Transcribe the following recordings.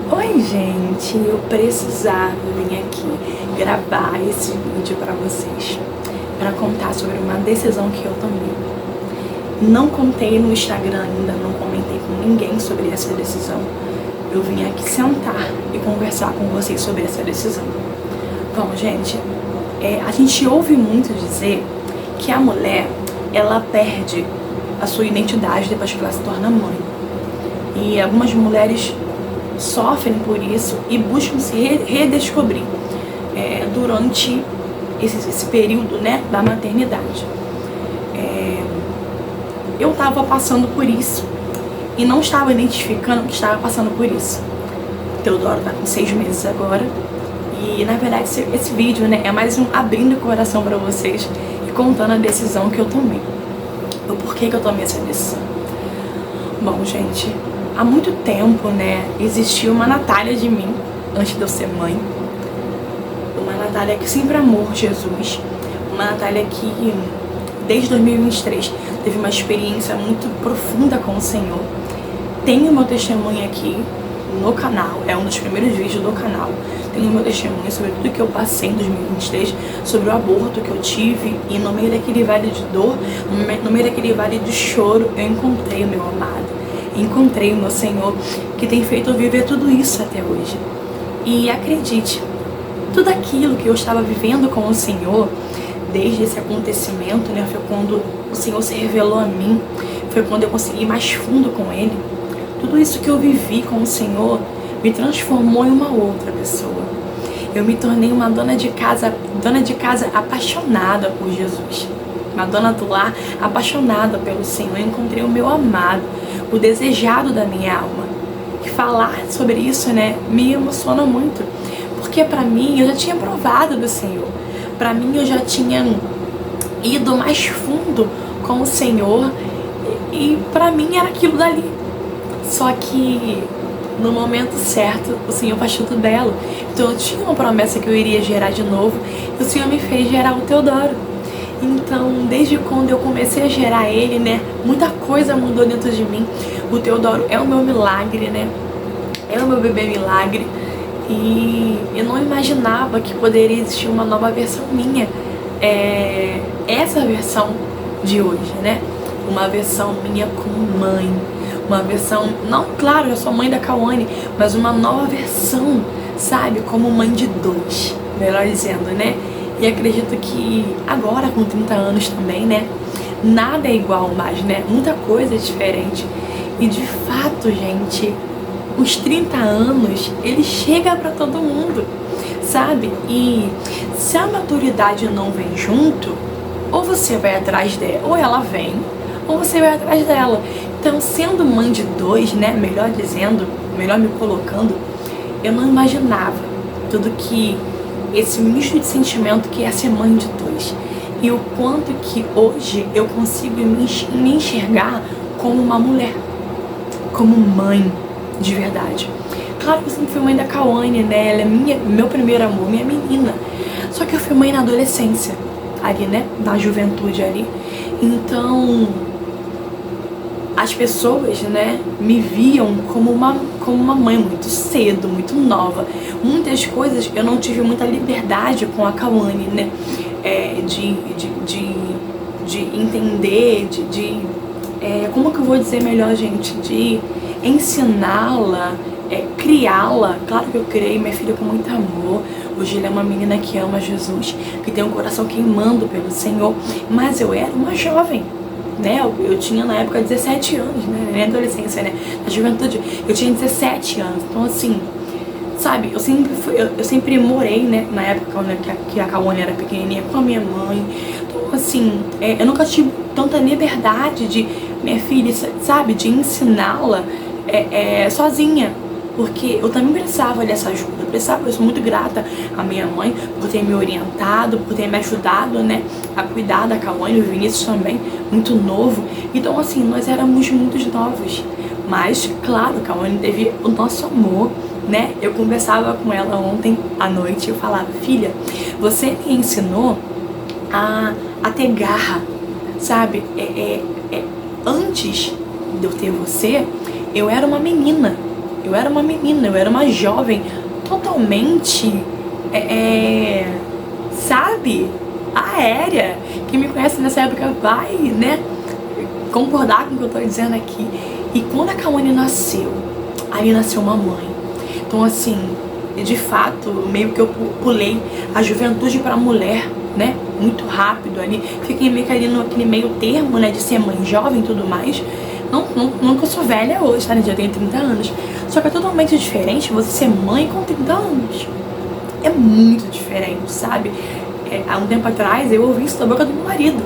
Oi gente, eu precisava vir aqui gravar esse vídeo pra vocês, pra contar sobre uma decisão que eu tomei. Não contei no Instagram ainda, não comentei com ninguém sobre essa decisão. Eu vim aqui sentar e conversar com vocês sobre essa decisão. Bom gente, a gente ouve muito dizer que a mulher, ela perde a sua identidade depois que ela se torna mãe. E algumas mulheres sofrem por isso e buscam se redescobrir durante esse período, né, da maternidade. Eu estava passando por isso e não estava identificando que estava passando por isso. O Teodoro está com 6 meses agora e, na verdade, esse vídeo, né, é mais um abrindo o coração para vocês e contando a decisão que eu tomei. O porquê que eu tomei essa decisão. Bom, gente, há muito tempo, né, existiu uma Natália de mim, antes de eu ser mãe. Uma Natália que sempre amou Jesus. Uma Natália que, desde 2023, teve uma experiência muito profunda com o Senhor. Tenho meu testemunho aqui no canal, é um dos primeiros vídeos do canal. Tenho meu testemunho sobre tudo que eu passei em 2023, sobre o aborto que eu tive, e no meio daquele vale de dor, no meio daquele vale de choro, eu encontrei o meu amado. Encontrei o meu Senhor, que tem feito eu viver tudo isso até hoje. E acredite, tudo aquilo que eu estava vivendo com o Senhor, desde esse acontecimento, né, foi quando o Senhor se revelou a mim, foi quando eu consegui ir mais fundo com Ele. Tudo isso que eu vivi com o Senhor me transformou em uma outra pessoa. Eu me tornei uma dona de casa apaixonada por Jesus. Uma dona do lar apaixonada pelo Senhor. Eu encontrei o meu amado, o desejado da minha alma. E falar sobre isso, né, me emociona muito. Porque pra mim, eu já tinha provado do Senhor. Pra mim, eu já tinha ido mais fundo com o Senhor. E pra mim, era aquilo dali. Só que no momento certo, o Senhor faz tudo belo. Então eu tinha uma promessa que eu iria gerar de novo. E o Senhor me fez gerar o Teodoro. Então, desde quando eu comecei a gerar ele, né, muita coisa mudou dentro de mim. O Teodoro é o meu milagre, né? É o meu bebê milagre. E eu não imaginava que poderia existir uma nova versão minha. Essa versão de hoje, né? Uma versão minha como mãe. Uma versão, não, claro, eu sou mãe da Cauane, mas uma nova versão, sabe? Como mãe de 2, melhor dizendo, né? E acredito que agora, com 30 anos também, né? Nada é igual mais, né? Muita coisa é diferente. E de fato, gente, os 30 anos, ele chega pra todo mundo, sabe? E se a maturidade não vem junto, ou você vai atrás dela, ou ela vem, ou você vai atrás dela. Então, sendo mãe de 2, né, melhor dizendo, melhor me colocando, eu não imaginava tudo que esse misto de sentimento que é ser mãe de 2. E o quanto que hoje eu consigo me enxergar como uma mulher, como mãe de verdade. Claro que eu sempre fui mãe da Cauane, né, ela é meu primeiro amor, minha menina. Só que eu fui mãe na adolescência, ali, né, na juventude ali. Então, as pessoas, né, me viam como uma mãe muito cedo, muito nova. Muitas coisas eu não tive muita liberdade com a Cauane, né, de entender, como que eu vou dizer melhor, gente, de ensiná-la, criá-la. Claro que eu criei minha filha com muito amor. Hoje ela é uma menina que ama Jesus, que tem um coração queimando pelo Senhor, mas eu era uma jovem, né? Eu tinha na época 17 anos, né? Na adolescência, né? Na juventude, eu tinha 17 anos. Então, assim, sabe, eu sempre morei, né? Na época que a Cauane era pequenininha, com a minha mãe. Então, assim, eu nunca tive tanta liberdade de minha filha, sabe, de ensiná-la sozinha. Porque eu também precisava dessa ajuda, eu sou muito grata à minha mãe por ter me orientado, por ter me ajudado, né, a cuidar da Cauane, o Vinícius também, muito novo. Então, assim, nós éramos muito novos, mas, claro, a Cauane teve o nosso amor, né. Eu conversava com ela ontem à noite e eu falava: filha, você me ensinou a ter garra, sabe, antes de eu ter você, eu era uma menina. Eu era uma menina, eu era uma jovem totalmente, sabe, aérea. Quem me conhece nessa época vai, né, concordar com o que eu tô dizendo aqui. E quando a Cauane nasceu, aí nasceu uma mãe. Então assim, de fato, meio que eu pulei a juventude pra mulher, né, muito rápido ali. Fiquei meio que ali naquele meio termo, né, de ser mãe jovem e tudo mais. Não que eu sou velha hoje, tá, né, já tenho 30 anos. Só que é totalmente diferente você ser mãe com 30 anos. É muito diferente, sabe? Há um tempo atrás eu ouvi isso da boca do meu marido.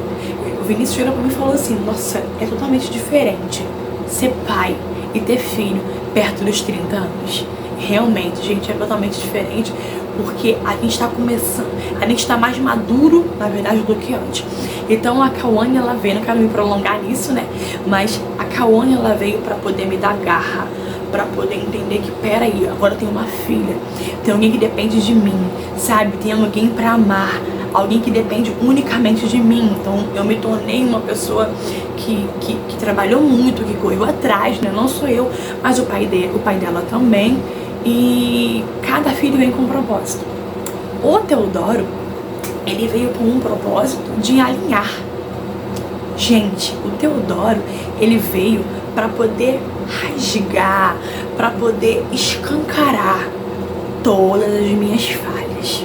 O Vinícius chegou pra mim e falou assim: nossa, é totalmente diferente ser pai e ter filho perto dos 30 anos. Realmente, gente, é totalmente diferente, porque a gente tá começando, a gente tá mais maduro, na verdade, do que antes. Então a Cauane, ela veio, não quero me prolongar nisso, né, mas a Cauane, ela veio pra poder me dar garra, pra poder entender que, peraí, agora eu tenho uma filha, tem alguém que depende de mim, sabe, tem alguém pra amar, alguém que depende unicamente de mim. Então eu me tornei uma pessoa que trabalhou muito, que correu atrás, né, não sou eu, mas o pai dela também. E cada filho vem com um propósito. O Teodoro, ele veio com um propósito de alinhar. Gente, o Teodoro, ele veio para poder rasgar, para poder escancarar todas as minhas falhas.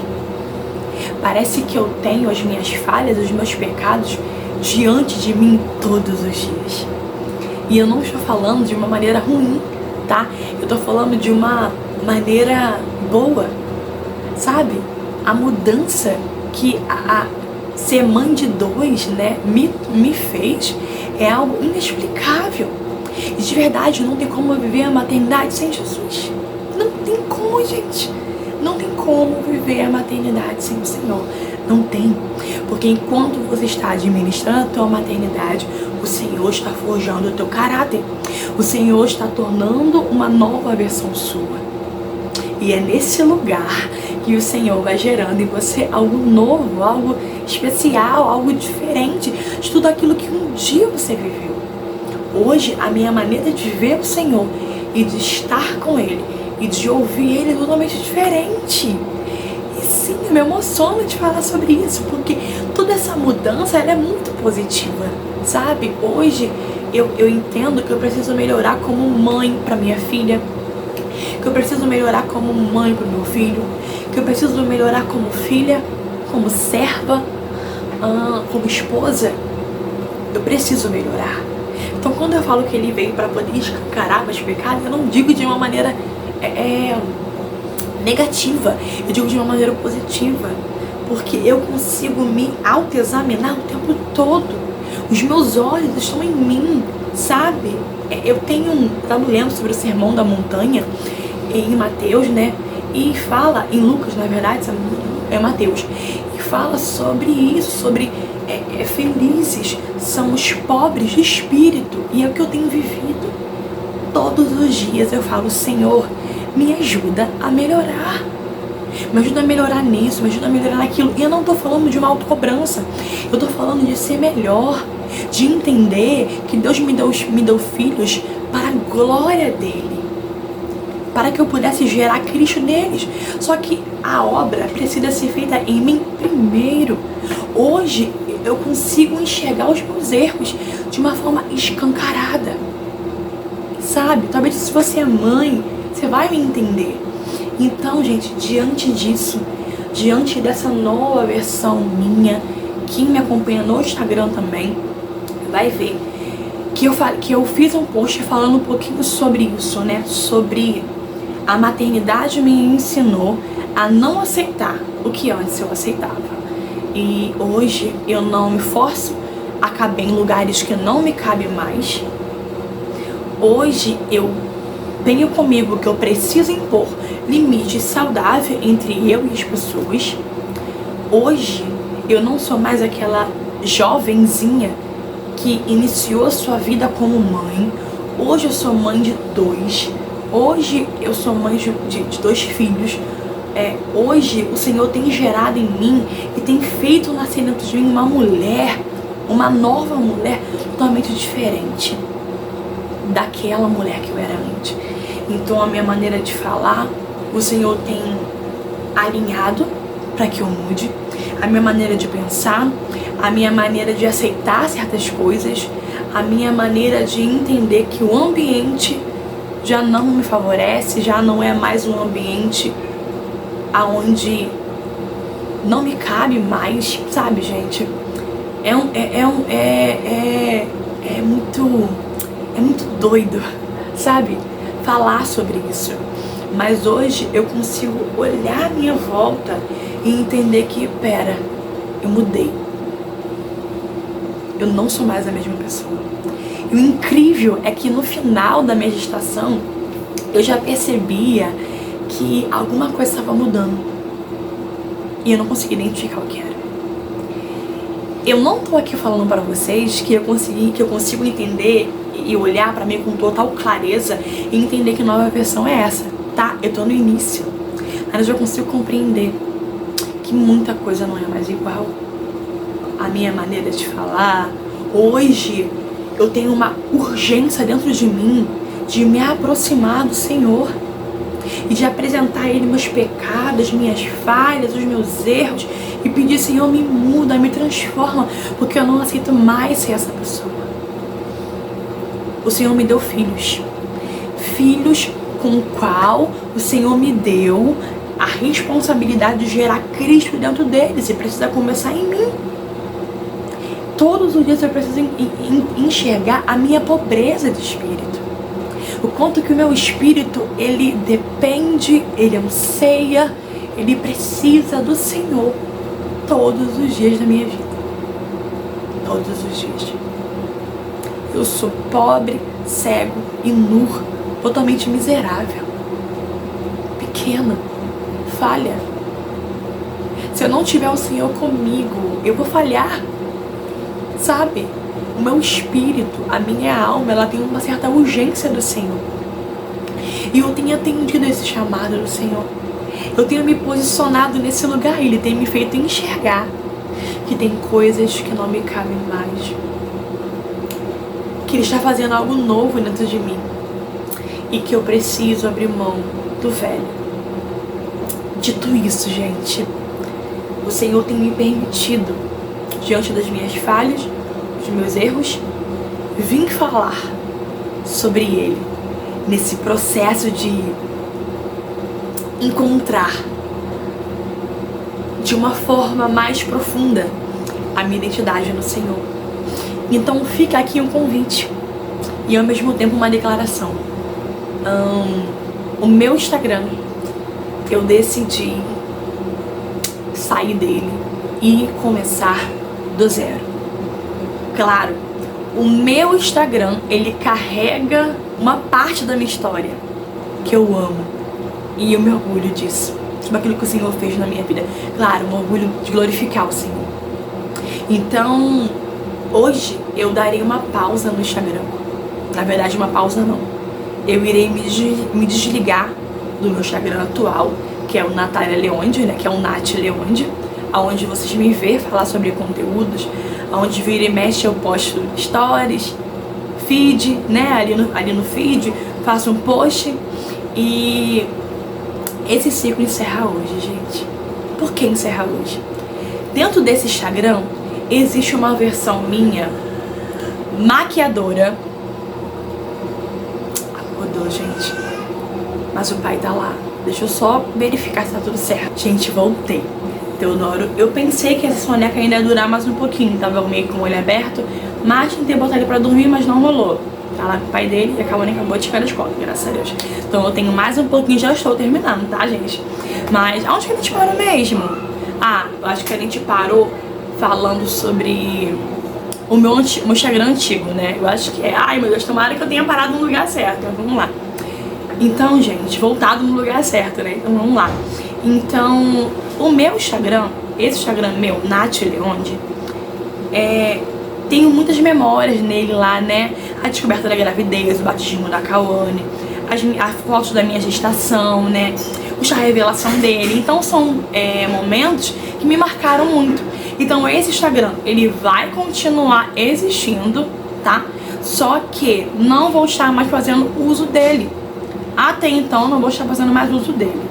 Parece que eu tenho as minhas falhas, os meus pecados diante de mim todos os dias. E eu não estou falando de uma maneira ruim, tá? Eu tô falando de uma maneira boa, sabe? A mudança que a ser mãe de dois, né, me fez é algo inexplicável. E de verdade, não tem como viver a maternidade sem Jesus. Não tem como, gente. Não tem como viver a maternidade sem o Senhor. Não tem. Porque enquanto você está administrando a tua maternidade, o Senhor está forjando o teu caráter. O Senhor está tornando uma nova versão sua. E é nesse lugar que o Senhor vai gerando em você algo novo, algo especial, algo diferente de tudo aquilo que um dia você viveu. Hoje, a minha maneira de ver o Senhor e de estar com Ele e de ouvir Ele é totalmente diferente. E sim, eu me emociono de falar sobre isso, porque toda essa mudança, ela é muito positiva, sabe? Hoje, eu entendo que eu preciso melhorar como mãe para minha filha, que eu preciso melhorar como mãe para o meu filho, que eu preciso melhorar como filha, como serva, como esposa. Eu preciso melhorar. Então, quando eu falo que ele veio para poder escancarar meus pecados, eu não digo de uma maneira negativa, eu digo de uma maneira positiva, porque eu consigo me autoexaminar o tempo todo. Os meus olhos estão em mim, sabe? Eu tava lendo sobre o Sermão da Montanha em Mateus, né? E fala, em Lucas, na verdade, é Mateus, e fala sobre isso, sobre felizes são os pobres de espírito. E é o que eu tenho vivido. Todos os dias eu falo: Senhor, me ajuda a melhorar. Me ajuda a melhorar nisso, me ajuda a melhorar naquilo. E eu não tô falando de uma autocobrança. Eu tô falando de ser melhor, de entender que Deus me deu filhos para a glória dele, para que eu pudesse gerar Cristo neles. Só que a obra precisa ser feita em mim primeiro. Hoje eu consigo enxergar os meus erros de uma forma escancarada, sabe? Talvez se você é mãe, você vai me entender. Então, gente, diante disso, diante dessa nova versão minha, quem me acompanha no Instagram também vai ver que eu fiz um post falando um pouquinho sobre isso, né? Sobre a maternidade me ensinou a não aceitar o que antes eu aceitava. E hoje eu não me forço a caber em lugares que não me cabem mais. Hoje eu tenho comigo que eu preciso impor limite saudável entre eu e as pessoas. Hoje eu não sou mais aquela jovenzinha que iniciou a sua vida como mãe. Hoje eu sou mãe de 2. Hoje eu sou mãe de 2 filhos. Hoje o Senhor tem gerado em mim e tem feito nascer dentro de mim uma mulher, uma nova mulher totalmente diferente daquela mulher que eu era antes. Então a minha maneira de falar, o Senhor tem alinhado para que eu mude. A minha maneira de pensar, a minha maneira de aceitar certas coisas, a minha maneira de entender que o ambiente já não me favorece, já não é mais um ambiente aonde não me cabe mais, sabe, gente? É muito doido, sabe? Falar sobre isso. Mas hoje eu consigo olhar à minha volta e entender que, pera, eu mudei. Eu não sou mais a mesma pessoa. E o incrível é que no final da minha gestação, eu já percebia que alguma coisa estava mudando. E eu não conseguia identificar o que era. Eu não tô aqui falando para vocês que eu consigo entender e olhar para mim com total clareza e entender que nova versão é essa, tá? Eu tô no início. Mas eu consigo compreender que muita coisa não é mais igual. A minha maneira de falar. Hoje eu tenho uma urgência dentro de mim de me aproximar do Senhor e de apresentar a Ele meus pecados, minhas falhas, os meus erros e pedir: Senhor, me muda, me transforma, porque eu não aceito mais ser essa pessoa. O Senhor me deu filhos com o qual o Senhor me deu a responsabilidade de gerar Cristo dentro deles, e precisa começar em mim. Todos os dias eu preciso enxergar a minha pobreza de espírito. O quanto que o meu espírito, ele depende, ele anseia, ele precisa do Senhor todos os dias da minha vida. Todos os dias. Eu sou pobre, cego e nu, totalmente miserável, pequena, falha. Se eu não tiver o Senhor comigo, eu vou falhar. Sabe? O meu espírito, a minha alma, ela tem uma certa urgência do Senhor. E eu tenho atendido esse chamado do Senhor. Eu tenho me posicionado nesse lugar. Ele tem me feito enxergar que tem coisas que não me cabem mais. Que Ele está fazendo algo novo dentro de mim. E que eu preciso abrir mão do velho. Dito isso, gente, o Senhor tem me permitido, diante das minhas falhas, dos meus erros, vim falar sobre Ele, nesse processo de encontrar de uma forma mais profunda a minha identidade no Senhor. Então fica aqui um convite e ao mesmo tempo uma declaração. O meu Instagram, eu decidi sair dele e começar do zero. Claro, o meu Instagram, ele carrega uma parte da minha história que eu amo e eu me orgulho disso, sobre aquilo que o Senhor fez na minha vida. Claro, um orgulho de glorificar o Senhor. Então, hoje eu darei uma pausa no Instagram. Na verdade, uma pausa não. Eu irei me desligar do meu Instagram atual, que é o Natália Leonde, né? Que é o Nath Leonde, onde vocês me vê falar sobre conteúdos, onde vira e mexe eu posto stories, feed, né? Ali no feed, faço um post. E esse ciclo encerra hoje, gente. Por que encerra hoje? Dentro desse Instagram existe uma versão minha maquiadora. Acordou, gente. Mas o pai tá lá. Deixa eu só verificar se tá tudo certo. Gente, voltei. Teodoro, eu pensei que essa soneca ainda ia durar mais um pouquinho. Tava meio com o olho aberto. Mas tentei botar ele pra dormir, mas não rolou. Tá lá com o pai dele e acabou de ficar na escola, graças a Deus. Então eu tenho mais um pouquinho, já estou terminando, tá, gente? Mas aonde que a gente parou mesmo? Ah, eu acho que a gente parou falando sobre o meu Instagram antigo, né? Eu acho que é... Ai, meu Deus, tomara que eu tenha parado no lugar certo. Então, vamos lá. Então, gente, voltado no lugar certo, né? Então, vamos lá. Então, o meu Instagram, esse Instagram meu, Nath Leonde, tenho muitas memórias nele lá, né? A descoberta da gravidez, o batismo da Cauane, as fotos da minha gestação, né? O chá revelação dele. Então são momentos que me marcaram muito. Então esse Instagram, ele vai continuar existindo, tá? Só que não vou estar mais fazendo uso dele. Até então, não vou estar fazendo mais uso dele.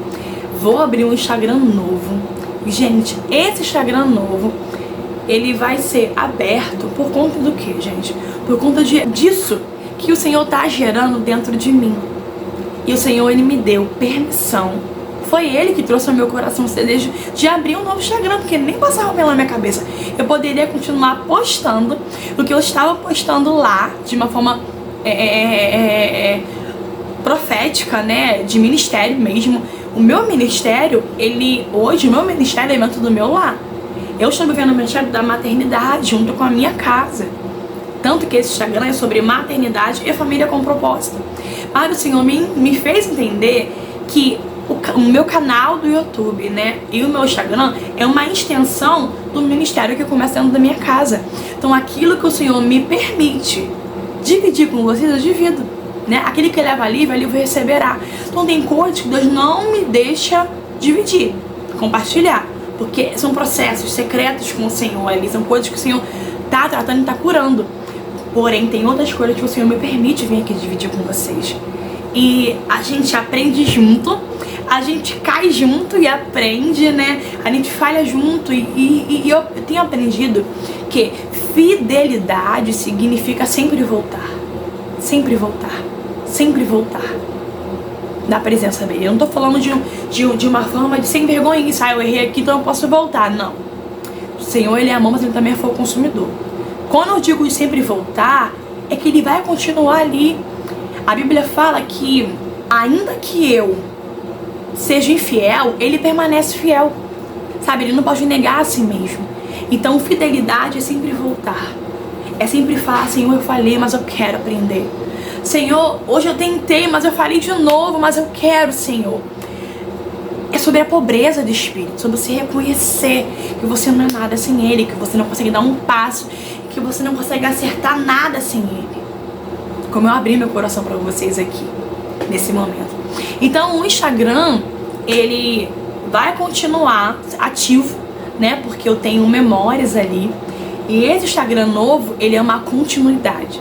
Vou abrir um Instagram novo. Gente, esse Instagram novo, ele vai ser aberto por conta do quê, gente? Por conta disso que o Senhor tá gerando dentro de mim. E o Senhor, Ele me deu permissão. Foi Ele que trouxe ao meu coração esse desejo de abrir um novo Instagram, porque nem passava pela minha cabeça. Eu poderia continuar postando o que eu estava postando lá, de uma forma profética, né? De ministério mesmo. O meu ministério, hoje, o meu ministério é dentro do meu lar. Eu estou vivendo o ministério da maternidade junto com a minha casa. Tanto que esse Instagram é sobre maternidade e família com propósito. Mas o Senhor me fez entender que o meu canal do YouTube, né, e o meu Instagram é uma extensão do ministério que começa dentro da minha casa. Então aquilo que o Senhor me permite dividir com vocês, eu divido, né? Aquele que leva livre receberá. Então tem coisas que Deus não me deixa dividir, compartilhar, porque são processos secretos com o Senhor ali, são coisas que o Senhor tá tratando e tá curando. Porém, tem outras coisas que o Senhor me permite vir aqui dividir com vocês. E a gente aprende junto, a gente cai junto e aprende, né? A gente falha junto e eu tenho aprendido que fidelidade significa sempre voltar. Sempre voltar. Sempre voltar na presença dele. Eu não tô falando de uma forma de sem vergonha, eu errei aqui, então eu posso voltar. Não. O Senhor, Ele é amor, mas Ele também foi o consumidor. Quando eu digo de sempre voltar, é que Ele vai continuar ali. A Bíblia fala que, ainda que eu seja infiel, Ele permanece fiel. Sabe, Ele não pode negar a si mesmo. Então, fidelidade é sempre voltar. É sempre falar, Senhor, eu falei, mas eu quero aprender. Senhor, hoje eu tentei, mas eu falei de novo, mas eu quero, Senhor. É sobre a pobreza de espírito, sobre você reconhecer que você não é nada sem Ele, que você não consegue dar um passo, que você não consegue acertar nada sem Ele. Como eu abri meu coração para vocês aqui, nesse momento. Então, o Instagram, ele vai continuar ativo, né? Porque eu tenho memórias ali. E esse Instagram novo, ele é uma continuidade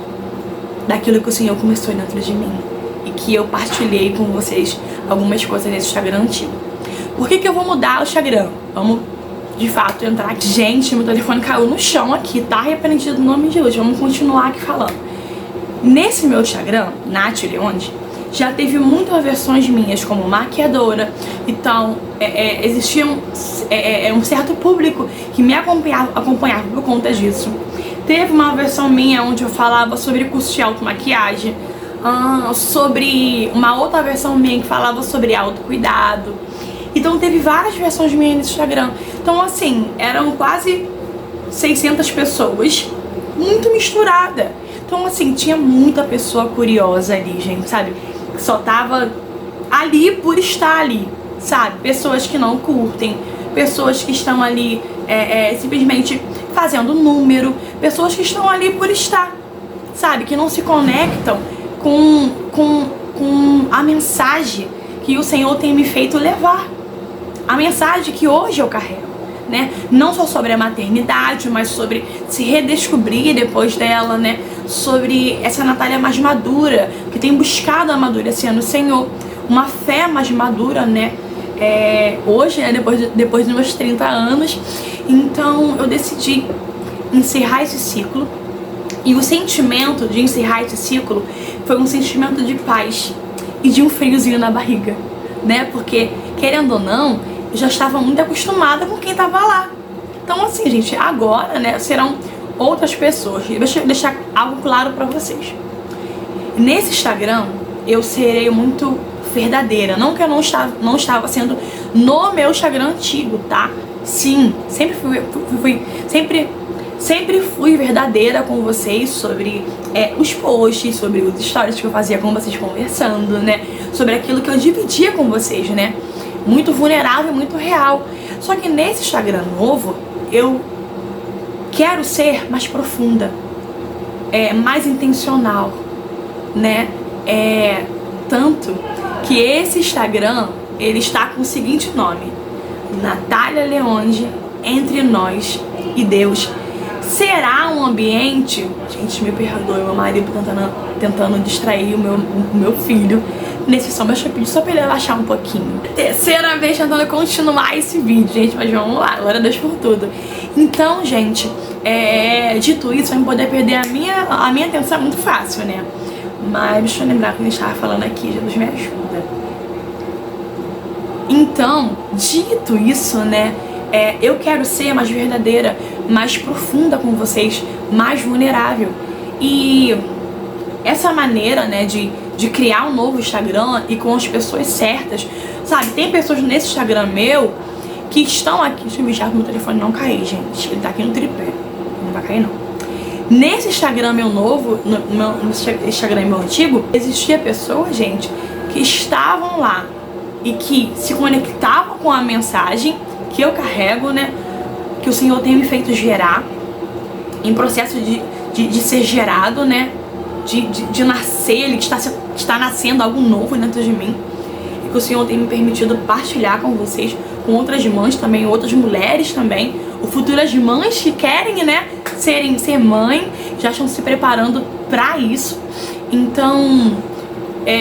daquilo que o Senhor começou dentro de mim. E que eu partilhei com vocês algumas coisas nesse Instagram antigo. Por que eu vou mudar o Instagram? Vamos, de fato, entrar aqui. Gente, meu telefone caiu no chão aqui, tá repreendido no nome de Deus. Vamos continuar aqui falando. Nesse meu Instagram, Nath Leonde, já teve muitas versões minhas como maquiadora. Então, existia um certo público que me acompanhava por conta disso. Teve uma versão minha onde eu falava sobre curso de automaquiagem, sobre uma outra versão minha que falava sobre autocuidado. Então teve várias versões minhas no Instagram. Então assim, eram quase 600 pessoas, muito misturada. Então assim, tinha muita pessoa curiosa ali, gente, sabe? Só tava ali por estar ali, sabe? Pessoas que não curtem, pessoas que estão ali simplesmente fazendo número, pessoas que estão ali por estar, sabe? Que não se conectam com a mensagem que o Senhor tem me feito levar. A mensagem que hoje eu carrego, né? Não só sobre a maternidade, mas sobre se redescobrir depois dela, né? Sobre essa Natália mais madura, que tem buscado amadurecer no Senhor. Uma fé mais madura, né? Hoje, né? Depois dos meus 30 anos. Então, eu decidi encerrar esse ciclo. E o sentimento de encerrar esse ciclo foi um sentimento de paz e de um friozinho na barriga, né? Porque, querendo ou não, eu já estava muito acostumada com quem estava lá. Então, assim, gente, agora, né, serão outras pessoas. Deixa eu deixar algo claro pra vocês. Nesse Instagram, eu serei muito verdadeira. Não que eu não estava sendo no meu Instagram antigo, tá? Sim, sempre fui verdadeira com vocês sobre os posts, sobre os stories que eu fazia com vocês conversando, né? Sobre aquilo que eu dividia com vocês, né? Muito vulnerável, muito real. Só que nesse Instagram novo, eu quero ser mais profunda, mais intencional, né? Tanto que esse Instagram, ele está com o seguinte nome: Natália Leonde, Entre Nós e Deus. Será um ambiente... Gente, me perdoe, meu marido tentando distrair o meu filho. nesse som. Mas eu pedi só pra ele abaixar um pouquinho. Terceira vez tentando continuar esse vídeo, gente. Mas vamos lá, glória a Deus por tudo. Então, gente, dito isso, vai poder perder a minha atenção muito fácil, né? Mas deixa eu lembrar que a gente estava falando aqui, Jesus me ajuda. Então, dito isso, né? Eu quero ser mais verdadeira, mais profunda com vocês, mais vulnerável. E essa maneira, né, de criar um novo Instagram e com as pessoas certas, sabe? Tem pessoas nesse Instagram meu que estão aqui. Deixa eu vigiar pro meu telefone não cair, gente. Ele tá aqui no tripé. Não vai cair, não. Nesse Instagram meu novo, no Instagram meu antigo, existia pessoas, gente, que estavam lá e que se conectavam com a mensagem que eu carrego, né? Que o Senhor tem me feito gerar, em processo de ser gerado, né? De nascer, ele está nascendo algo novo dentro de mim. E que o Senhor tem me permitido partilhar com vocês, com outras mães também, outras mulheres também, ou futuras mães que querem, né? Ser mãe, já estão se preparando pra isso. Então,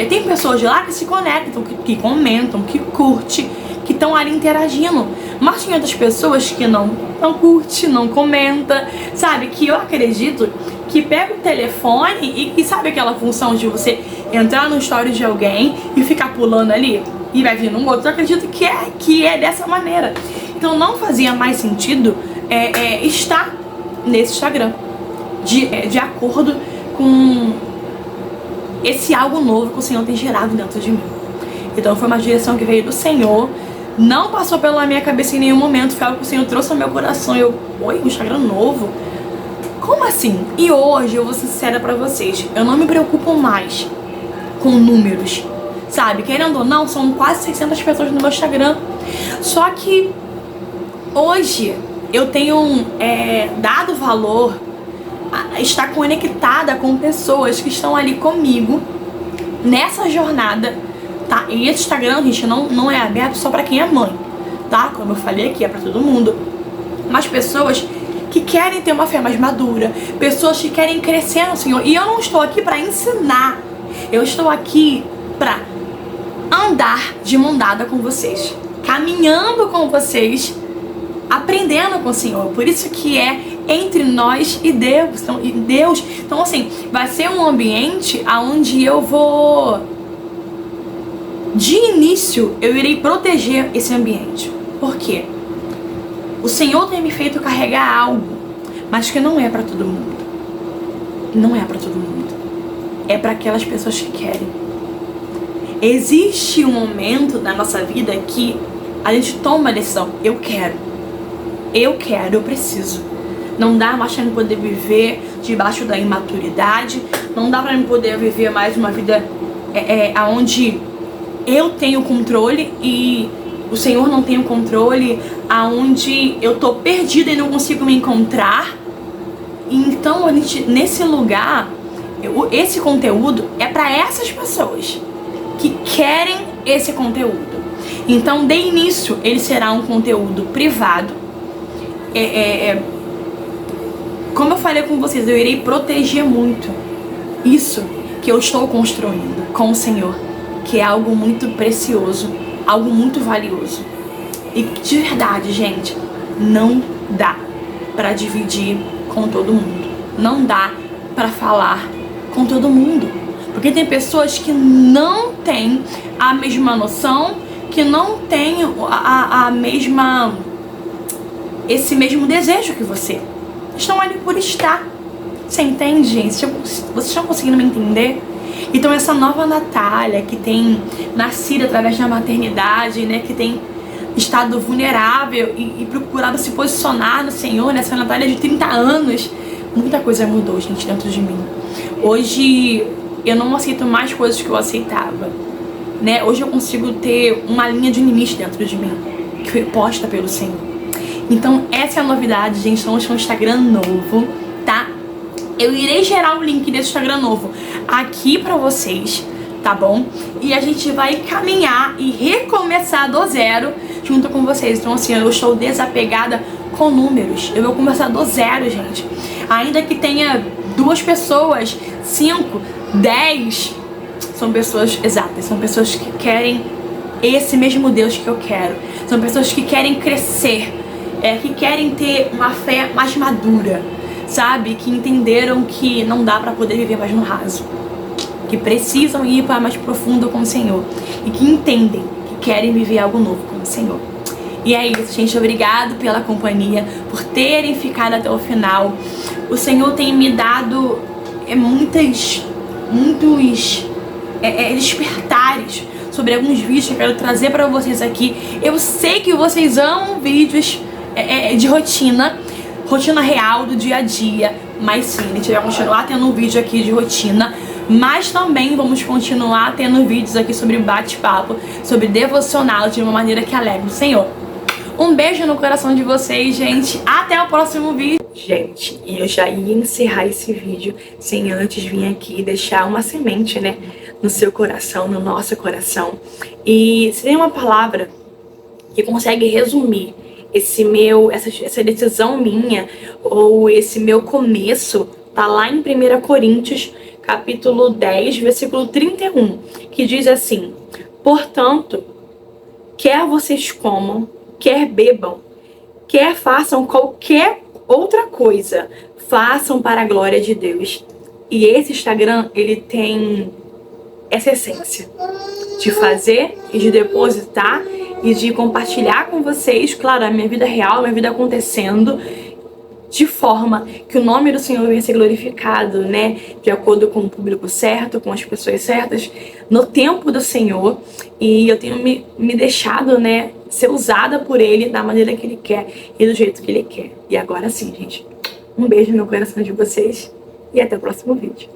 tem pessoas de lá que se conectam, que comentam, que curtem, que estão ali interagindo. Mas tem outras pessoas que não curte, não comenta, sabe? Que eu acredito que pega o telefone e sabe aquela função de você entrar no story de alguém e ficar pulando ali e vai vir um outro. Eu acredito que é dessa maneira. Então não fazia mais sentido estar nesse Instagram de acordo com esse algo novo que o Senhor tem gerado dentro de mim. Então foi uma direção que veio do Senhor, não passou pela minha cabeça em nenhum momento, foi algo que o Senhor trouxe ao meu coração. Oi, um Instagram novo? Como assim? E hoje, eu vou ser sincera pra vocês, eu não me preocupo mais com números, sabe? Querendo ou não, são quase 600 pessoas no meu Instagram. Só que hoje eu tenho dado valor a estar conectada com pessoas que estão ali comigo nessa jornada, tá? E esse Instagram, gente, não é aberto só pra quem é mãe, tá? Como eu falei aqui, é pra todo mundo. Mas pessoas que querem ter uma fé mais madura, pessoas que querem crescer no Senhor. E eu não estou aqui pra ensinar, eu estou aqui pra andar de mão dada com vocês, caminhando com vocês, aprendendo com o Senhor. Por isso que é entre nós e Deus. Então assim, vai ser um ambiente onde eu vou, de início, eu irei proteger esse ambiente. Por quê? O Senhor tem me feito carregar algo, mas que não é pra todo mundo. Não é pra todo mundo. É pra aquelas pessoas que querem. Existe um momento na nossa vida que a gente toma a decisão. Eu quero, eu preciso. Não dá mais pra mim poder viver debaixo da imaturidade. Não dá pra mim poder viver mais uma vida onde eu tenho controle e o Senhor não tem o controle, aonde eu tô perdida e não consigo me encontrar. Então, nesse lugar, esse conteúdo é para essas pessoas que querem esse conteúdo. Então, de início, ele será um conteúdo privado. Como eu falei com vocês, eu irei proteger muito isso que eu estou construindo com o Senhor, que é algo muito precioso, algo muito valioso. E de verdade, gente, não dá pra dividir com todo mundo. Não dá pra falar com todo mundo. Porque tem pessoas que não têm a mesma noção, que não têm esse mesmo desejo que você. Estão ali por estar. Você entende, gente? Vocês estão conseguindo me entender? Então essa nova Natália, que tem nascido através da maternidade, né, que tem estado vulnerável e procurado se posicionar no Senhor, nessa Natália de 30 anos, muita coisa mudou, gente, dentro de mim. Hoje eu não aceito mais coisas que eu aceitava, né? Hoje eu consigo ter uma linha de limite dentro de mim, que foi posta pelo Senhor. Então essa é a novidade, gente. Estamos com um Instagram novo, tá? Eu irei gerar o link desse Instagram novo aqui pra vocês, tá bom? E a gente vai caminhar e recomeçar do zero junto com vocês. Então assim, eu estou desapegada com números. Eu vou começar do zero, gente. Ainda que tenha 2 pessoas, 5, 10, são pessoas exatas, são pessoas que querem esse mesmo Deus que eu quero. São pessoas que querem crescer, que querem ter uma fé mais madura, sabe? Que entenderam que não dá pra poder viver mais no raso, que precisam ir para mais profundo com o Senhor e que entendem que querem viver algo novo com o Senhor. E é isso, gente. Obrigado pela companhia, por terem ficado até o final. O Senhor tem me dado muitos despertares sobre alguns vídeos que eu quero trazer para vocês aqui. Eu sei que vocês amam vídeos de rotina real do dia a dia, mas sim, a gente vai continuar tendo um vídeo aqui de rotina, mas também vamos continuar tendo vídeos aqui sobre bate-papo, sobre devocional de uma maneira que alegre o Senhor. Um beijo no coração de vocês, gente. Até o próximo vídeo. Gente, e eu já ia encerrar esse vídeo sem antes vir aqui e deixar uma semente, né, no seu coração, no nosso coração. E se tem uma palavra que consegue resumir essa decisão minha, ou esse meu começo, tá lá em 1 Coríntios, capítulo 10, versículo 31, que diz assim: portanto, quer vocês comam, quer bebam, quer façam qualquer outra coisa, façam para a glória de Deus. E esse Instagram, ele tem essa essência de fazer e de depositar e de compartilhar com vocês, claro, a minha vida real, a minha vida acontecendo, de forma que o nome do Senhor venha ser glorificado, né? De acordo com o público certo, com as pessoas certas, no tempo do Senhor. E eu tenho me deixado, né, ser usada por Ele da maneira que Ele quer e do jeito que Ele quer. E agora sim, gente, um beijo no coração de vocês e até o próximo vídeo.